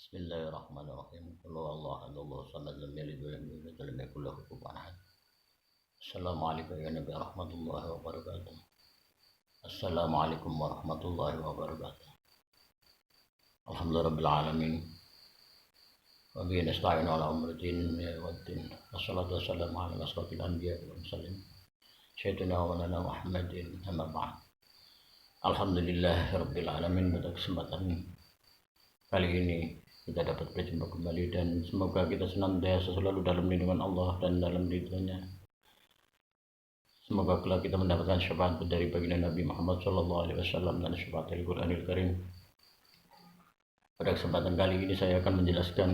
Bismillahirrahmanirrahim. Qul huwallahu ahad, Allahu samad, lam yalid wa lam yulad wa lam yakul lahu kufuwan ahad. Assalamualaikum ya Nabi rahmatullahi wabarakatuh. Assalamualaikum warahmatullahi wabarakatuh. Alhamdulillahirabbil alamin. Wa bihi nasta'inu ala umuri din wad din. Wassalatu wassalamu ala asyrofil anbiya'i wal mursalin. Sayyidina wa nabiyina Muhammadin amma ba'd. Alhamdulillahirabbil alamin. Pada kesempatan kali ini kita dapat berjumpa kembali dan semoga kita senantiasa selalu dalam lindungan Allah dan dalam ridhonya. Semoga kelak kita mendapatkan syafaat dari baginda Nabi Muhammad SAW dan syafaat Al-Quranil Karim. Pada kesempatan kali ini saya akan menjelaskan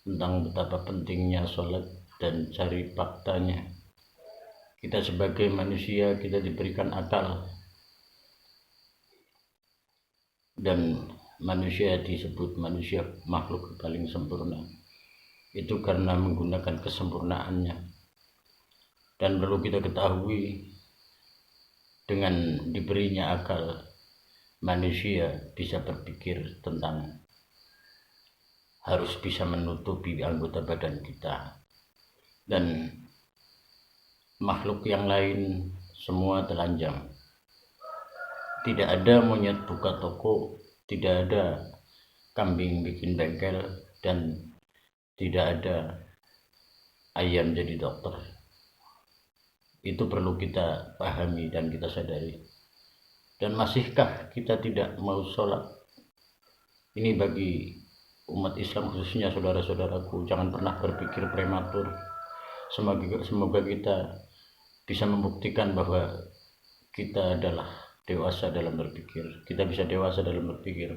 tentang betapa pentingnya sholat dan cari faktanya. Kita sebagai manusia, kita diberikan akal, dan manusia disebut manusia makhluk paling sempurna itu karena menggunakan kesempurnaannya. Dan perlu kita ketahui, dengan diberinya akal, manusia bisa berpikir tentang harus bisa menutupi anggota badan kita, dan makhluk yang lain semua telanjang. Tidak ada monyet buka toko, tidak ada kambing bikin bengkel, dan tidak ada ayam jadi dokter. Itu perlu kita pahami dan kita sadari. Dan masihkah kita tidak mau sholat? Ini bagi umat Islam khususnya, saudara-saudaraku, jangan pernah berpikir prematur. Semoga kita bisa membuktikan bahwa kita adalah dewasa dalam berpikir. Kita bisa dewasa dalam berpikir.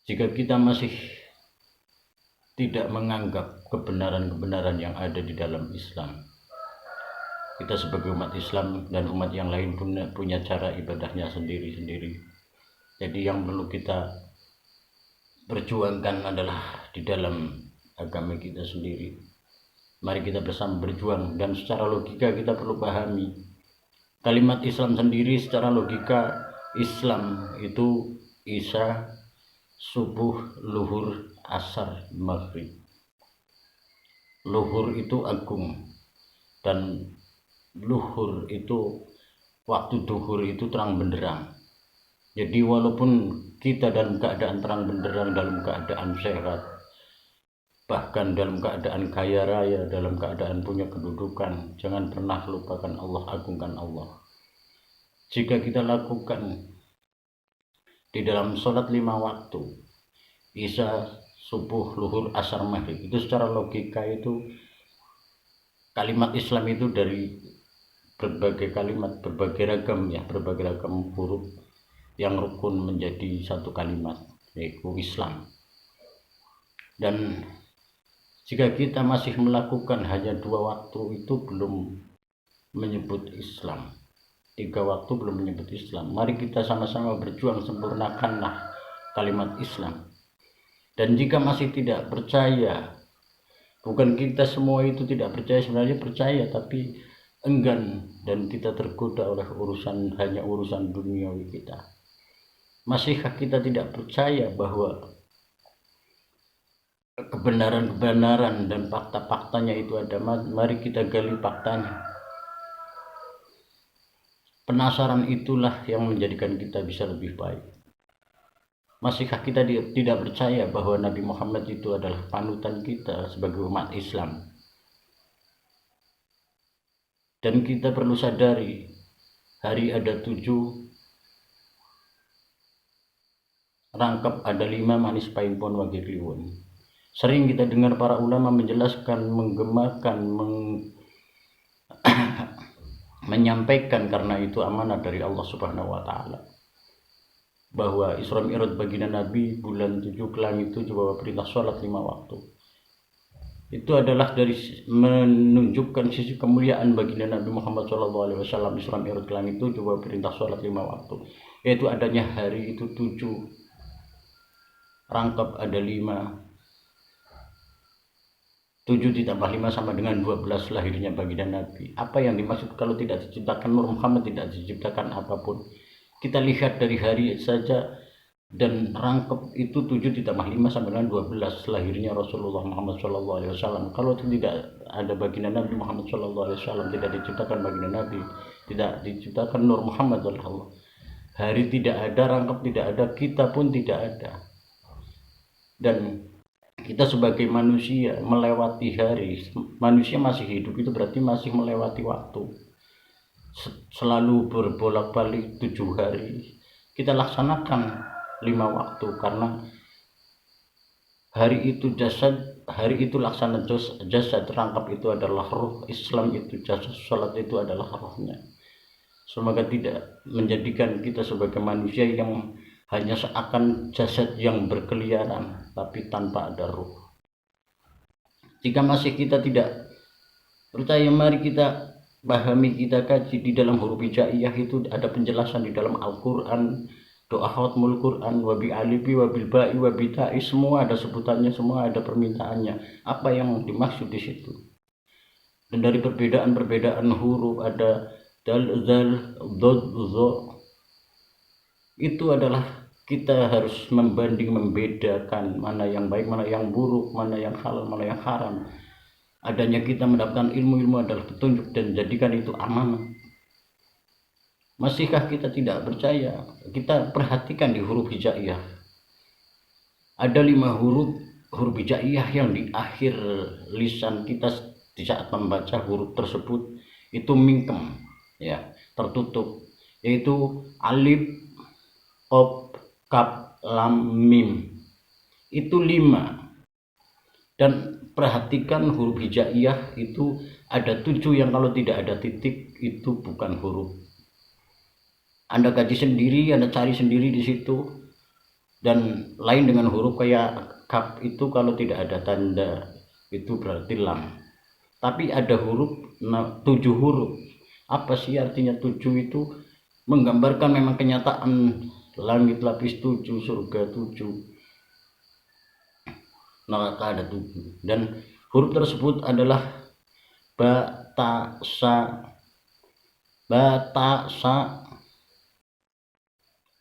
Jika kita masih tidak menganggap kebenaran-kebenaran yang ada di dalam Islam, kita sebagai umat Islam dan umat yang lain punya cara ibadahnya sendiri-sendiri. Jadi yang perlu kita perjuangkan adalah di dalam agama kita sendiri. Mari kita bersama berjuang, dan secara logika kita perlu pahami kalimat Islam sendiri. Secara logika, Islam itu Isya, subuh, luhur, asar, maghrib. Luhur itu agung, dan luhur itu waktu duhur itu terang benderang. Jadi walaupun kita dalam keadaan terang benderang, dalam keadaan sehat, bahkan dalam keadaan kaya raya, dalam keadaan punya kedudukan, jangan pernah lupakan Allah, agungkan Allah. Jika kita lakukan di dalam sholat 5 waktu, Isya, subuh, luhur, asar, maghrib, itu secara logika itu kalimat Islam itu dari berbagai kalimat, berbagai ragam huruf yang rukun menjadi satu kalimat, yaitu Islam. Dan jika kita masih melakukan hanya 2 waktu, itu belum menyebut Islam. 3 waktu belum menyebut Islam. Mari kita sama-sama berjuang, sempurnakanlah kalimat Islam. Dan jika masih tidak percaya, bukan kita semua itu tidak percaya, sebenarnya percaya tapi enggan, dan kita tergoda oleh hanya urusan duniawi kita. Masihkah kita tidak percaya bahwa kebenaran-kebenaran dan fakta-faktanya itu ada? Mari kita gali faktanya. Penasaran itulah yang menjadikan kita bisa lebih baik. Masihkah kita tidak percaya bahwa Nabi Muhammad itu adalah panutan kita sebagai umat Islam? Dan kita perlu sadari, hari ada 7, rangkap ada 5, manis pahit pun wage kliwon. Sering kita dengar para ulama menjelaskan, menggemakan, menyampaikan, karena itu amanah dari Allah Subhanahu wa Ta'ala, bahwa Isra Mi'raj baginda Nabi bulan 7 ke langit 7 bawa perintah sholat 5 waktu. Itu adalah dari menunjukkan sisi kemuliaan baginda Nabi Muhammad SAW. Isra Mi'raj ke langit 7 bawa perintah sholat 5 waktu, yaitu adanya hari itu 7, rangkap ada 5, 7 ditambah 5 sama dengan 12 lahirnya baginda Nabi. Apa yang dimaksud kalau tidak diciptakan Nur Muhammad, tidak diciptakan apapun? Kita lihat dari hari saja, dan rangkep itu 7 ditambah 5 sama dengan 12 lahirnya Rasulullah Muhammad SAW. Kalau tidak ada baginda Nabi Muhammad SAW, tidak diciptakan baginda Nabi, tidak diciptakan Nur Muhammad oleh Allah, hari tidak ada, rangkep tidak ada, kita pun tidak ada. Dan kita sebagai manusia melewati hari, manusia masih hidup itu berarti masih melewati waktu, selalu berbolak-balik 7 hari. Kita laksanakan 5 waktu, karena hari itu jasad, hari itu laksana jasad, rangkap itu adalah roh, Islam itu jasad, sholat itu adalah rohnya. Semoga tidak menjadikan kita sebagai manusia yang hanya seakan jasad yang berkeliaran tapi tanpa ada ruh. Jika masih kita tidak percaya, mari kita pahami, kita kaji. Di dalam huruf hijaiyah itu ada penjelasan di dalam Al-Quran, doa khatmul Quran, wabi alibi, wabil ba'i, wabi ta'i, semua ada sebutannya, semua ada permintaannya, apa yang dimaksud di situ. Dan dari perbedaan huruf, ada dal, zal, dod, zo, itu adalah kita harus membedakan mana yang baik, mana yang buruk, mana yang halal, mana yang haram. Adanya kita mendapatkan ilmu adalah petunjuk, dan jadikan itu amanah. Masihkah kita tidak percaya? Kita perhatikan di huruf hijaiyah. Ada 5 huruf hijaiyah yang di akhir lisan kita di saat membaca huruf tersebut itu mingkem, ya, tertutup, yaitu alif, qaf, kaf, lam, mim. Itu 5. Dan perhatikan huruf hijaiyah itu ada 7 yang kalau tidak ada titik itu bukan huruf. Anda kaji sendiri, Anda cari sendiri di situ. Dan lain dengan huruf kayak kaf itu kalau tidak ada tanda itu berarti lam. Tapi ada huruf 7 huruf. Apa sih artinya 7 itu? Menggambarkan memang kenyataan langit lapis 7, surga 7, neraka ada 7. Dan huruf tersebut adalah ba, ta, sa,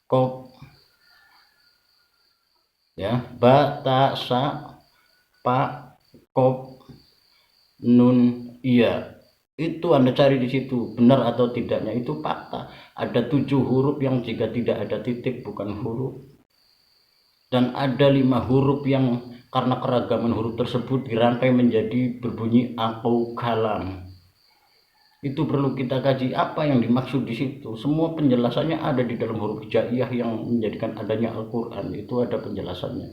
qaf, ya, ba, ta, sa, pa, qaf, nun, iya. Itu Anda cari di situ, benar atau tidaknya itu fakta. Ada 7 huruf yang jika tidak ada titik bukan huruf. Dan ada 5 huruf yang karena keragaman huruf tersebut dirangkai menjadi berbunyi atau kalam. Itu perlu kita kaji apa yang dimaksud di situ. Semua penjelasannya ada di dalam huruf hijaiyah yang menjadikan adanya Al-Quran. Itu ada penjelasannya.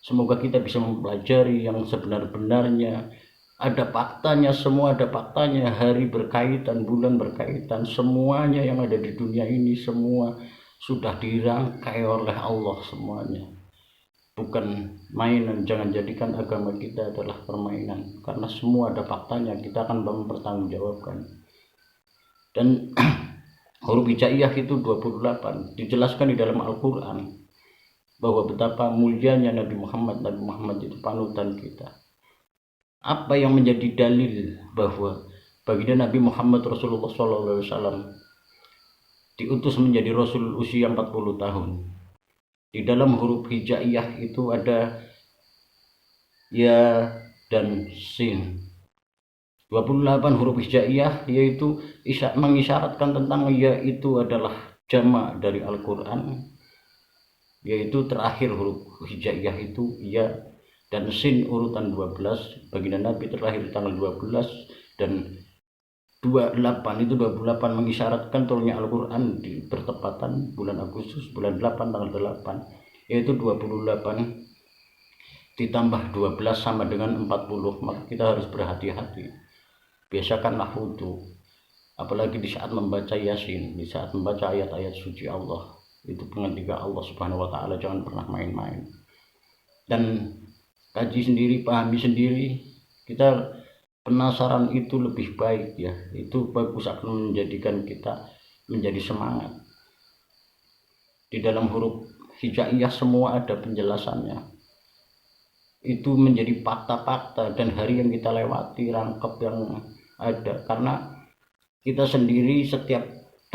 Semoga kita bisa mempelajari yang sebenar-benarnya. Ada faktanya, semua ada faktanya. Hari berkaitan, bulan berkaitan, semuanya yang ada di dunia ini semua sudah dirangkai oleh Allah semuanya. Bukan mainan. Jangan jadikan agama kita adalah permainan, karena semua ada faktanya. Kita akan mempertanggungjawabkan. Dan huruf hijaiyah itu 28 dijelaskan di dalam Al-Quran bahwa betapa mulianya Nabi Muhammad itu panutan kita. Apa yang menjadi dalil bahwa baginda Nabi Muhammad Rasulullah SAW diutus menjadi Rasul usia 40 tahun. Di dalam huruf hijaiyah itu ada ya dan sin. 28 huruf hijaiyah yaitu mengisyaratkan tentang ya itu adalah jamak dari Al-Quran, yaitu terakhir huruf hijaiyah itu ya dan sin urutan 12. Baginda Nabi terlahir tanggal 12 dan 28 itu 28 mengisyaratkan turunnya Al-Quran di bertepatan bulan Agustus, bulan 8 tanggal 8, yaitu 28 ditambah 12 sama dengan 40. Maka kita harus berhati-hati. Biasakanlah wudhu, apalagi di saat membaca Yasin, di saat membaca ayat-ayat suci Allah. Itu pengentika Allah Subhanahu wa Ta'ala, jangan pernah main-main. Dan kaji sendiri, pahami sendiri. Kita penasaran itu lebih baik, ya. Itu bagus, akan menjadikan kita menjadi semangat. Di dalam huruf hijaiyah semua ada penjelasannya. Itu menjadi fakta-fakta dan hari yang kita lewati, rangkap yang ada. Karena kita sendiri setiap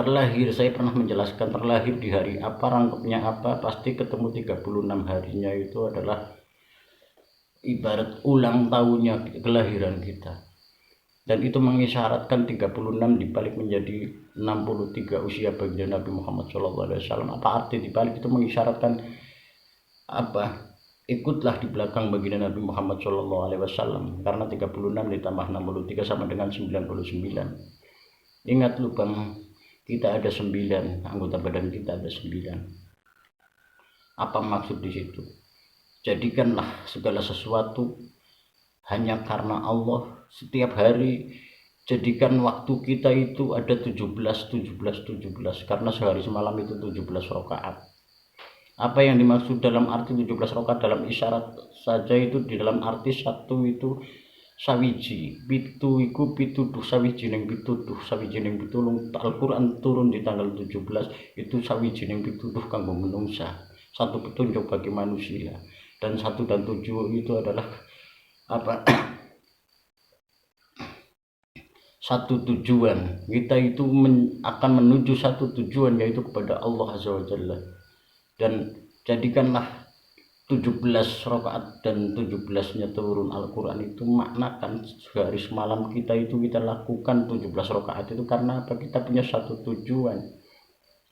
terlahir, saya pernah menjelaskan terlahir di hari apa, rangkapnya apa, pasti ketemu 36 harinya itu adalah ibarat ulang tahunnya kelahiran kita. Dan itu mengisyaratkan 36 dibalik menjadi 63 usia baginda Nabi Muhammad SAW. Apa arti dibalik itu? Mengisyaratkan apa? Ikutlah di belakang baginda Nabi Muhammad SAW, karena 36 ditambah 63 sama dengan 99. Ingat lu Bang, kita ada 9, anggota badan kita ada 9. Apa maksud di situ? Jadikanlah segala sesuatu hanya karena Allah. Setiap hari jadikan waktu kita itu ada 17, karena sehari semalam itu 17 rakaat. Apa yang dimaksud dalam arti 17 rakaat dalam isyarat saja itu di dalam arti satu itu sawiji, pitu iku pituduh sawijining pituduh sawijining pitulung. Al-Qur'an turun di tanggal 17 itu sawijining pituduh kanggo menungsa, satu petunjuk bagi manusia. Dan 1 dan 7 itu adalah apa? Satu tujuan. Kita itu akan menuju satu tujuan, yaitu kepada Allah Azza wa Jalla. Dan jadikanlah 17 rakaat dan 17-nya turun Al-Quran itu maknakan sehari semalam kita itu kita lakukan 17 rakaat itu karena apa? Kita punya satu tujuan.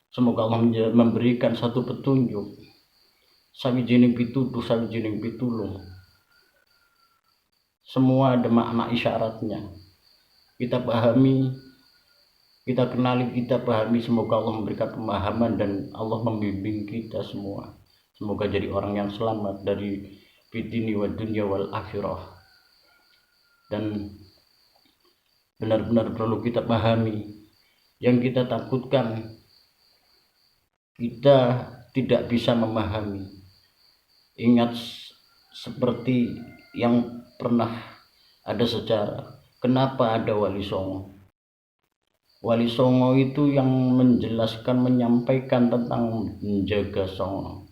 Semoga Allah memberikan satu petunjuk. Sawijining pituduh sawijining pitulung. Semua ada makna isyaratnya. Kita pahami, kita kenali, kita pahami. Semoga Allah memberikan pemahaman dan Allah membimbing kita semua. Semoga jadi orang yang selamat dari fitini wa dunya wal akhirah. Dan benar-benar perlu kita pahami, yang kita takutkan kita tidak bisa memahami. Ingat seperti yang pernah ada sejarah, kenapa ada Wali Songo. Wali Songo itu yang menjelaskan, menyampaikan tentang menjaga Songo,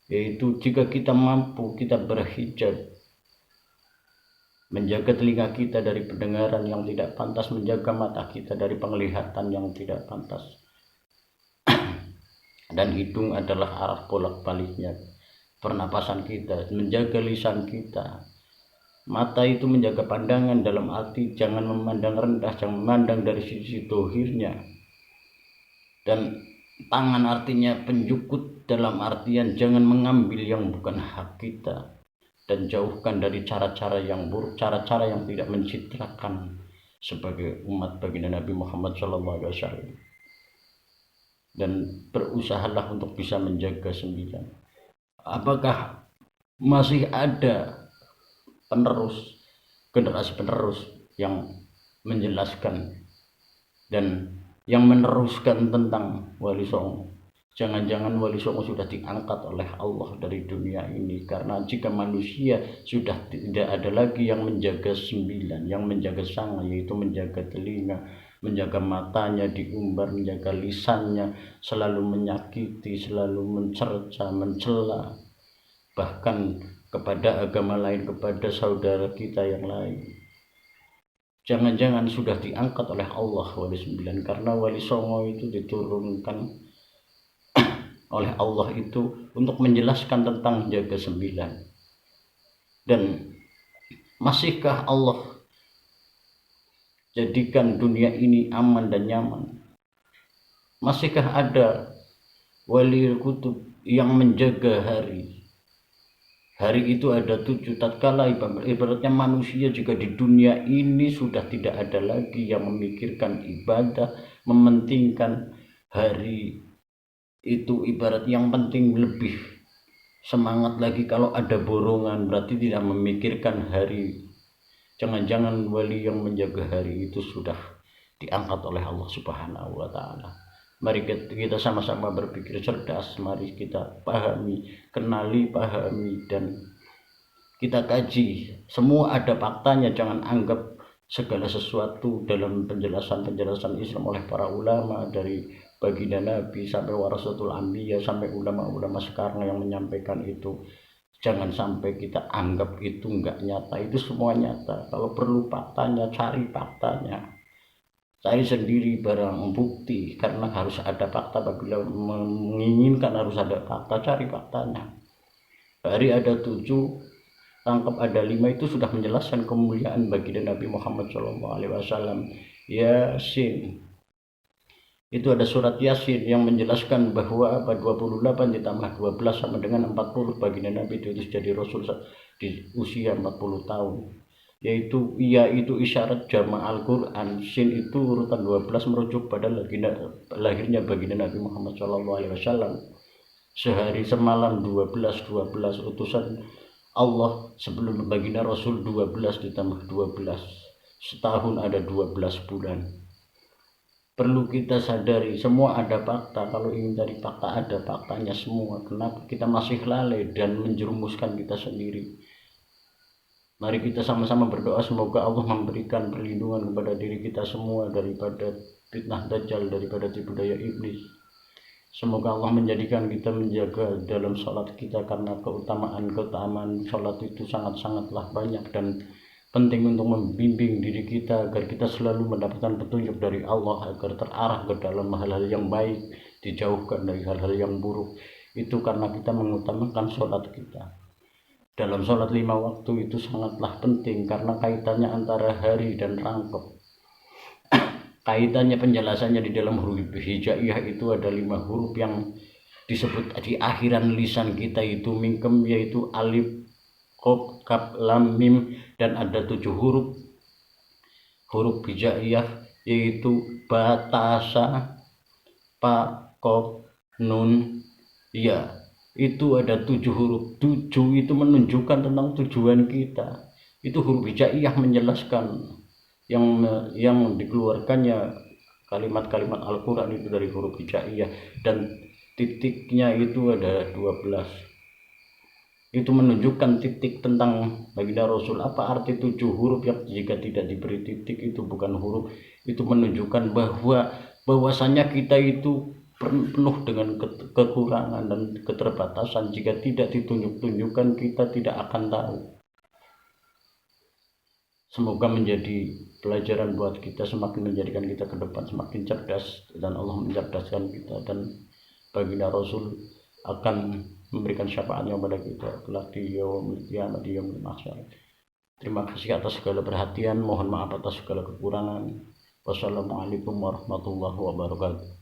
yaitu jika kita mampu, kita berhijab, menjaga telinga kita dari pendengaran yang tidak pantas, menjaga mata kita dari penglihatan yang tidak pantas, dan hidung adalah arah bolak-baliknya pernapasan kita, menjaga lisan kita. Mata itu menjaga pandangan dalam arti jangan memandang rendah, jangan memandang dari sisi dohirnya. Dan tangan artinya penjukut dalam artian jangan mengambil yang bukan hak kita, dan jauhkan dari cara-cara yang buruk, cara-cara yang tidak mencitrakan sebagai umat baginda Nabi Muhammad SAW. Dan berusahalah untuk bisa menjaga 9. Apakah masih ada penerus, generasi penerus yang menjelaskan dan yang meneruskan tentang Wali Songo? Jangan-jangan Wali Songo sudah diangkat oleh Allah dari dunia ini, karena jika manusia sudah tidak ada lagi yang menjaga 9, yang menjaga Sanga, yaitu menjaga telinga, menjaga matanya diumbar, menjaga lisannya, selalu menyakiti, selalu mencerca, mencela, bahkan kepada agama lain, kepada saudara kita yang lain. Jangan-jangan sudah diangkat oleh Allah Wali 9, karena Wali Songo itu diturunkan oleh Allah itu untuk menjelaskan tentang jaga 9. Dan masihkah Allah jadikan dunia ini aman dan nyaman? Masihkah ada wali kutub yang menjaga hari? Hari itu ada 7, tatkala ibaratnya manusia juga di dunia ini sudah tidak ada lagi yang memikirkan ibadah, mementingkan hari itu, ibarat yang penting lebih semangat lagi kalau ada borongan, berarti tidak memikirkan hari. Jangan-jangan wali yang menjaga hari itu sudah diangkat oleh Allah Subhanahu wa Ta'ala. Mari kita sama-sama berpikir cerdas, mari kita pahami, kenali, pahami, dan kita kaji. Semua ada faktanya, jangan anggap segala sesuatu dalam penjelasan Islam oleh para ulama, dari baginda Nabi sampai warasatul anbiya, sampai ulama-ulama sekarang yang menyampaikan itu. Jangan sampai kita anggap itu enggak nyata, itu semua nyata. Kalau perlu faktanya, cari faktanya. Saya sendiri barang bukti, karena harus ada fakta. Apabila menginginkan harus ada fakta, cari faktanya. Hari ada 7, tangkap ada 5, itu sudah menjelaskan kemuliaan baginda Nabi Muhammad SAW. Yasin, itu ada surat Yasin yang menjelaskan bahwa 28 ditambah 12 sama dengan 40. baginda Nabi itu jadi Rasul di usia 40 tahun. Yaitu isyarat jama' Al-Quran. Sin itu urutan 12 merujuk pada lahirnya baginda Nabi Muhammad SAW. Sehari semalam 12 utusan Allah sebelum baginda Rasul 12 ditambah 12. Setahun ada 12 bulan. Perlu kita sadari, semua ada fakta. Kalau ingin cari fakta, ada faktanya semua. Kenapa kita masih lalai dan menjerumuskan kita sendiri? Mari kita sama-sama berdoa semoga Allah memberikan perlindungan kepada diri kita semua daripada fitnah dajjal, daripada tipu daya iblis. Semoga Allah menjadikan kita menjaga dalam sholat kita, karena keutamaan sholat itu sangat-sangatlah banyak dan penting untuk membimbing diri kita agar kita selalu mendapatkan petunjuk dari Allah, agar terarah ke dalam hal-hal yang baik, dijauhkan dari hal-hal yang buruk. Itu karena kita mengutamakan sholat kita. Dalam sholat 5 waktu itu sangatlah penting, karena kaitannya antara hari dan rangkep. Kaitannya, penjelasannya di dalam huruf hijaiyah itu ada 5 huruf yang disebut di akhiran lisan kita itu mingkem, yaitu alif, qaf, kaf, lam, mim, dan ada 7 huruf hijaiyah, yaitu batasa, pa, qaf, nun, ya. Itu ada 7 huruf. 7 itu menunjukkan tentang tujuan kita. Itu huruf hijaiyah menjelaskan yang dikeluarkannya kalimat-kalimat Al-Quran itu dari huruf hijaiyah, dan titiknya itu ada 12. Itu menunjukkan titik tentang baginda Rasul. Apa arti 7 huruf yang jika tidak diberi titik itu bukan huruf? Itu menunjukkan bahwasanya kita itu penuh dengan kekurangan dan keterbatasan. Jika tidak ditunjukkan, kita tidak akan tahu. Semoga menjadi pelajaran buat kita, semakin menjadikan kita ke depan semakin cerdas, dan Allah mencerdaskan kita, dan baginda Rasul akan memberikan syafaatnya kepada kita kelak di yaumil qiyamah, di yaumil mahsyar. Terima kasih atas segala perhatian, mohon maaf atas segala kekurangan. Wassalamualaikum warahmatullahi wabarakatuh.